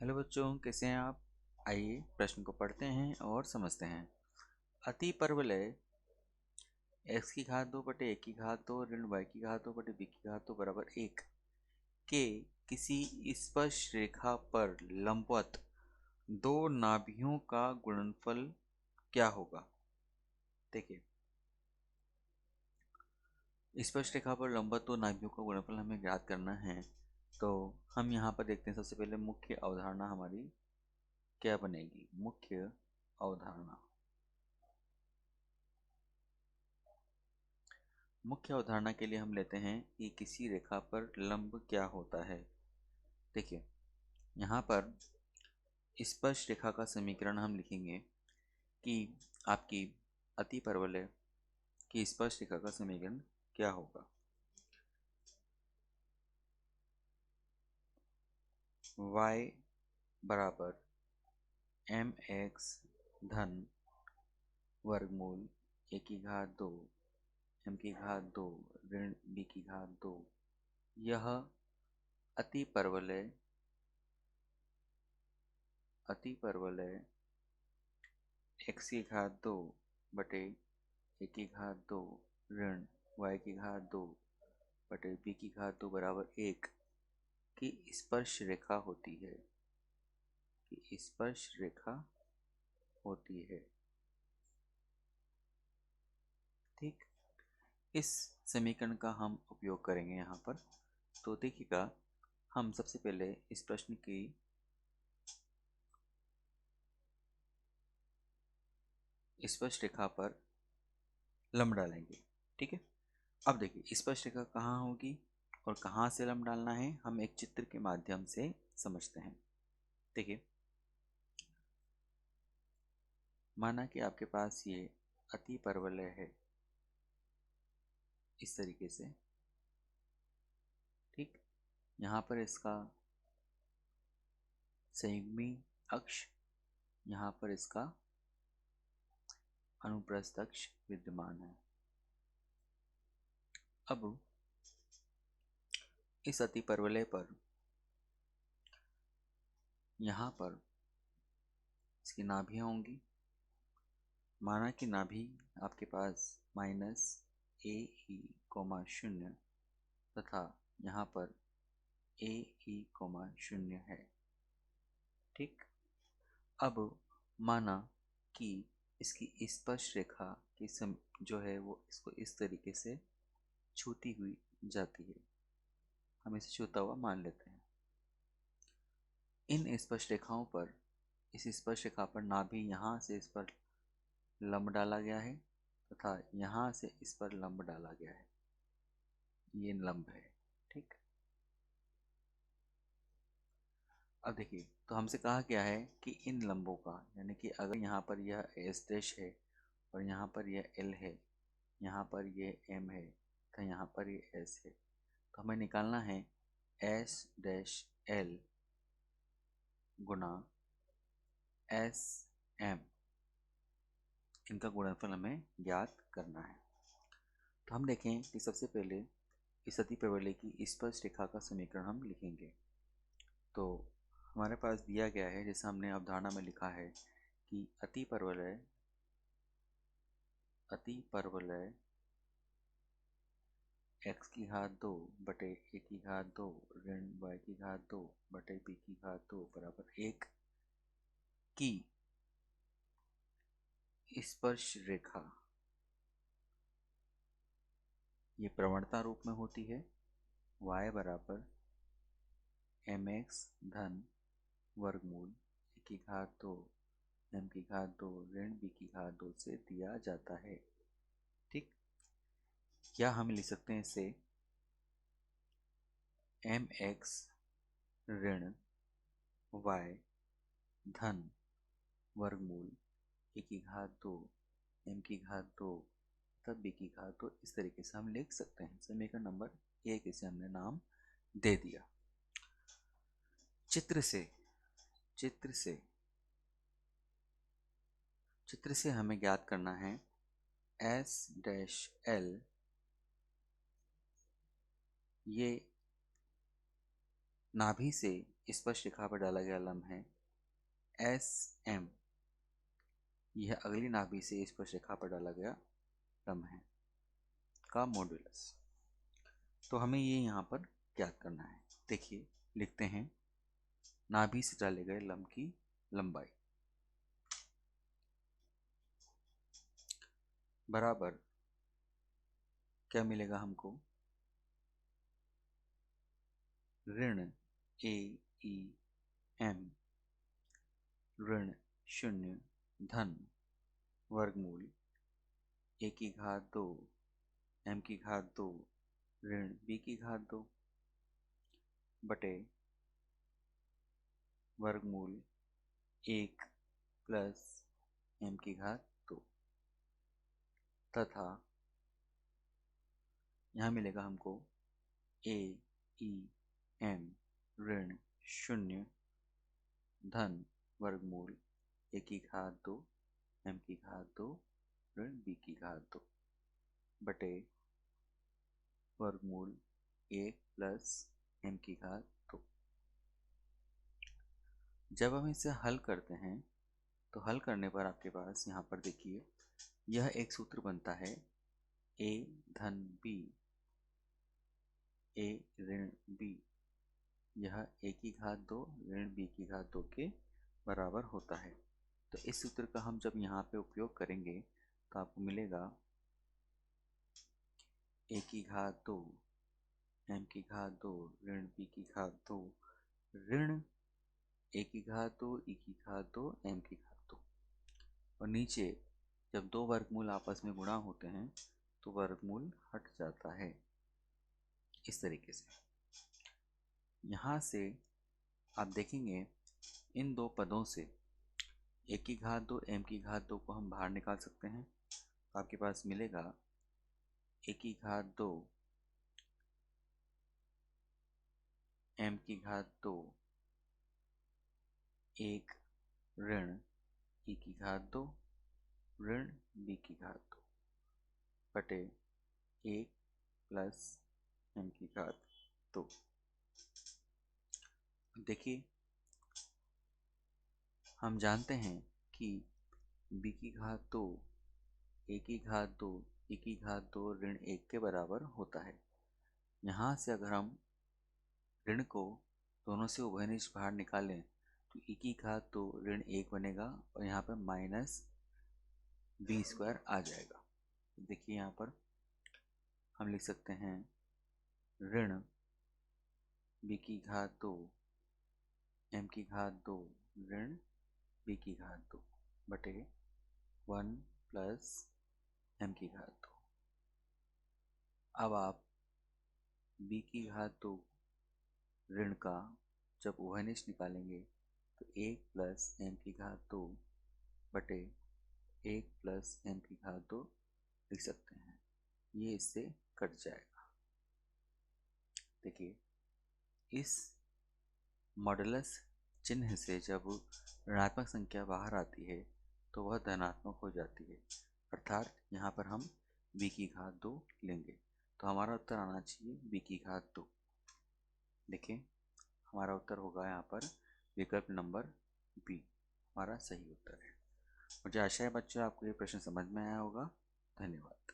Hello बच्चों, कैसे हैं आप। आइए प्रश्न को पढ़ते हैं और समझते हैं। अति परवलय x की घात 2 बटे a की घात 2 ऋण y की घात 2 बटे b की घात 2 बराबर 1 के किसी स्पर्श रेखा पर लंबवत दो नाभियों का गुणनफल क्या होगा। देखिए, स्पर्श रेखा पर लंबवत दो नाभियों का गुणनफल हमें ज्ञात करना है। तो हम यहाँ पर देखते हैं, सबसे पहले मुख्य अवधारणा हमारी क्या बनेगी। मुख्य अवधारणा, मुख्य अवधारणा के लिए हम लेते हैं कि किसी रेखा पर लंब क्या होता है। देखिए, यहाँ पर स्पर्श रेखा का समीकरण हम लिखेंगे कि आपकी अति परवलय की स्पर्श रेखा का समीकरण क्या होगा। y बराबर एम एक्स धन वर्गमूल a की घात 2 m की घात 2 ऋण b की घात 2। यह अति परवलय x की घात 2 बटे a की घात 2 ऋण y की घात 2 बटे b की घात 2 बराबर 1 की स्पर्श रेखा होती है। ठीक, इस समीकरण का हम उपयोग करेंगे यहाँ पर। तो देखिएगा, हम सबसे पहले इस प्रश्न की स्पर्श रेखा पर लंब डालेंगे। ठीक है, अब देखिए स्पर्श रेखा कहाँ होगी और कहाँ से लंब डालना है, हम एक चित्र के माध्यम से समझते हैं। देखिए, माना कि आपके पास ये अति परवलय है इस तरीके से। ठीक, यहाँ पर इसका संयुग्मी अक्ष, यहाँ पर इसका अनुप्रस्थ अक्ष विद्यमान है। अब इस अति परवलय पर यहाँ पर इसकी नाभियाँ होंगी। माना कि नाभि आपके पास -a_0 तथा यहाँ पर a_0 है। ठीक, अब माना कि इसकी स्पर्श रेखा की जो है वो इसको इस तरीके से छूती हुई जाती है। हम इसे छूता हुआ मान लेते हैं। इन स्पर्श रेखाओं पर, इस स्पर्श रेखा पर नाभि यहाँ से इस पर लंब डाला गया है तथा यहाँ से इस पर लंब डाला गया है। ये लंब है। ठीक, अब देखिए, तो हमसे कहा गया है कि इन लंबों का, यानी कि अगर यहाँ पर यह एस डैश है और यहाँ पर यह एल है, यहाँ पर यह एम है तो यहाँ पर ये एस है, तो हमें निकालना है एस डैश एल गुना एस एम। इनका गुणनफल हमें ज्ञात करना है। तो हम देखें कि सबसे पहले इस अति परवलय की स्पर्श रेखा का समीकरण हम लिखेंगे। तो हमारे पास दिया गया है, जैसे हमने अवधारणा में लिखा है कि अति परवलय x की घात 2 बटे a की घात 2 ऋण y की घात 2 बटे b की घात 2 बराबर 1 की स्पर्श रेखा ये प्रवणता रूप में होती है। y बराबर mx धन वर्गमूल a की घात 2 m की घात 2 ऋण b की घात 2 से दिया जाता है। ठीक, या हम लिख सकते हैं इसे mx ऋण y धन वर्गमूल a की घात 2 m की घात 2 तब b की घात 2, इस तरीके से हम लिख सकते हैं। समीकरण नंबर 1 इसे हमने नाम दे दिया। चित्र से हमें ज्ञात करना है एस डैश एल, ये नाभि से स्पर्श रेखा पर डाला गया लंब है SM, यह अगली नाभि से स्पर्श रेखा पर डाला गया लंब है का मॉड्यूलस। तो हमें ये यहाँ पर ज्ञात करना है। देखिए लिखते हैं, नाभि से डाले गए लंब की लंबाई बराबर क्या मिलेगा हमको, ऋण AEM ऋण 0 धन वर्गमूल A⁴ M⁴ ऋण B⁴ बटे वर्गमूल 1 प्लस M⁴ तथा यहाँ मिलेगा हमको AEM ऋण 0 धन वर्गमूल A⁴ M⁴ ऋण B⁴ बटे वर्गमूल 1 प्लस M⁴। जब हम इसे हल करते हैं तो हल करने पर आपके पास यहाँ पर देखिए यह एक सूत्र बनता है A धन B A ऋण B, यह A⁴ ऋण B⁴ के बराबर होता है। तो इस सूत्र का हम जब यहाँ पे उपयोग करेंगे तो आपको मिलेगा A⁴ M⁴ ऋण B⁴ ऋण A⁴ E⁴ M⁴ और नीचे जब दो वर्गमूल आपस में गुणा होते हैं तो वर्गमूल हट जाता है। इस तरीके से यहाँ से आप देखेंगे इन दो पदों से A⁴ M⁴ को हम बाहर निकाल सकते हैं। तो आपके पास मिलेगा A⁴ M⁴ 1 ऋण E⁴ ऋण B⁴ बटे 1 प्लस M⁴। देखिए हम जानते हैं कि B⁴ A⁴ E⁴ ऋण 1 के बराबर होता है। यहाँ से अगर हम ऋण को दोनों से उभयनिष्ठ बाहर निकालें तो E⁴ ऋण 1 बनेगा और यहाँ पर माइनस B² आ जाएगा। देखिए यहाँ पर हम लिख सकते हैं ऋण B⁴ M⁴ ऋण B⁴ बटे 1 प्लस M⁴। अब आप B⁴ ऋण का जब उभयनिष्ठ निकालेंगे तो 1 प्लस M⁴ बटे 1 प्लस M⁴ लिख सकते हैं, ये इससे कट जाएगा। देखिए इस मॉडुलस चिन्ह से जब ऋणात्मक संख्या बाहर आती है तो वह धनात्मक हो जाती है, अर्थात यहाँ पर हम B⁴ लेंगे। तो हमारा उत्तर आना चाहिए B⁴। देखिए हमारा उत्तर होगा यहाँ पर विकल्प नंबर B हमारा सही उत्तर है। मुझे आशा है बच्चों आपको ये प्रश्न समझ में आया होगा। धन्यवाद।